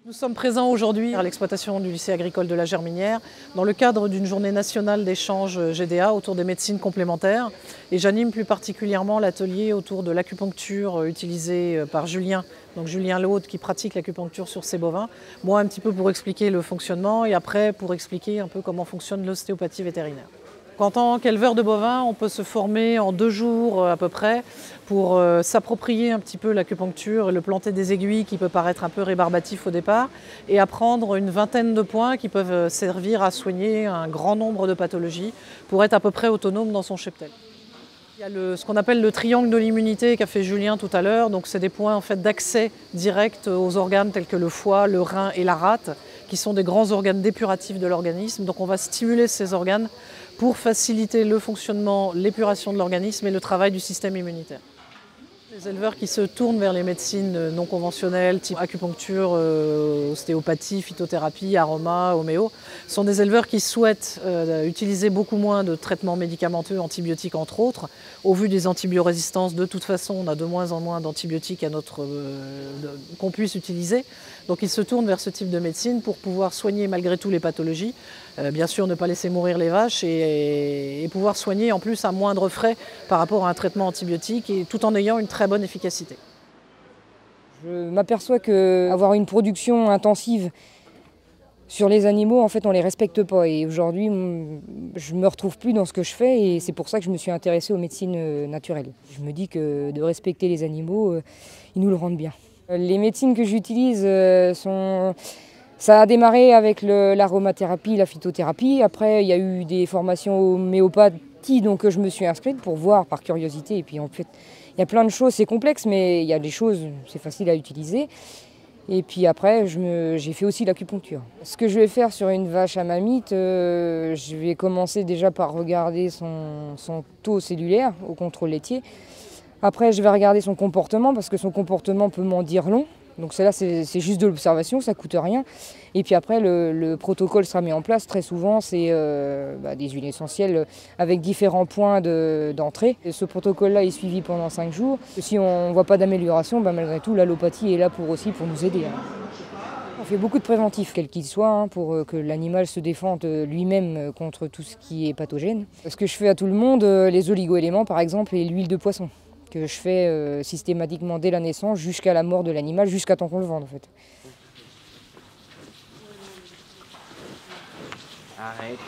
Nous sommes présents aujourd'hui à l'exploitation du lycée agricole de la Germinière dans le cadre d'une journée nationale d'échange GDA autour des médecines complémentaires. Et j'anime plus particulièrement l'atelier autour de l'acupuncture utilisée par Julien, donc Julien Laude qui pratique l'acupuncture sur ses bovins. Moi un petit peu pour expliquer le fonctionnement et après pour expliquer un peu comment fonctionne l'ostéopathie vétérinaire. En tant qu'éleveur de bovins, on peut se former en 2 jours à peu près pour s'approprier un petit peu l'acupuncture et le planter des aiguilles qui peut paraître un peu rébarbatif au départ et apprendre une vingtaine de points qui peuvent servir à soigner un grand nombre de pathologies pour être à peu près autonome dans son cheptel. Il y a ce qu'on appelle le triangle de l'immunité qu'a fait Julien tout à l'heure. Donc c'est des points en fait, d'accès direct aux organes tels que le foie, le rein et la rate, qui sont des grands organes dépuratifs de l'organisme. Donc on va stimuler ces organes pour faciliter le fonctionnement, l'épuration de l'organisme et le travail du système immunitaire. Les éleveurs qui se tournent vers les médecines non conventionnelles, type acupuncture, ostéopathie, phytothérapie, aroma, homéo, sont des éleveurs qui souhaitent utiliser beaucoup moins de traitements médicamenteux, antibiotiques entre autres. Au vu des antibiorésistances, de toute façon, on a de moins en moins d'antibiotiques qu'on puisse utiliser. Donc ils se tournent vers ce type de médecine pour pouvoir soigner malgré tout les pathologies. Bien sûr, ne pas laisser mourir les vaches et pouvoir soigner en plus à moindre frais par rapport à un traitement antibiotique et tout en ayant une très bonne efficacité. Je m'aperçois qu'avoir une production intensive sur les animaux, en fait, on ne les respecte pas. Et aujourd'hui, je ne me retrouve plus dans ce que je fais et c'est pour ça que je me suis intéressée aux médecines naturelles. Je me dis que de respecter les animaux, ils nous le rendent bien. Les médecines que j'utilise ça a démarré avec l'aromathérapie, la phytothérapie. Après, il y a eu des formations homéopathie, donc je me suis inscrite pour voir par curiosité. Et puis en fait, il y a plein de choses, c'est complexe, mais il y a des choses, c'est facile à utiliser. Et puis après, j'ai fait aussi l'acupuncture. Ce que je vais faire sur une vache à mamite, je vais commencer déjà par regarder son taux cellulaire au contrôle laitier. Après, je vais regarder son comportement, parce que son comportement peut m'en dire long. Donc c'est juste de l'observation, ça ne coûte rien. Et puis après, le protocole sera mis en place. Très souvent, c'est des huiles essentielles avec différents points d'entrée. Ce protocole-là est suivi pendant 5 jours. Si on ne voit pas d'amélioration, malgré tout, l'allopathie est là pour nous aider. On fait beaucoup de préventifs, quel qu'il soit, pour que l'animal se défende lui-même contre tout ce qui est pathogène. Ce que je fais à tout le monde, les oligo-éléments par exemple et l'huile de poisson, que je fais systématiquement dès la naissance jusqu'à la mort de l'animal, jusqu'à temps qu'on le vende en fait. Arrête.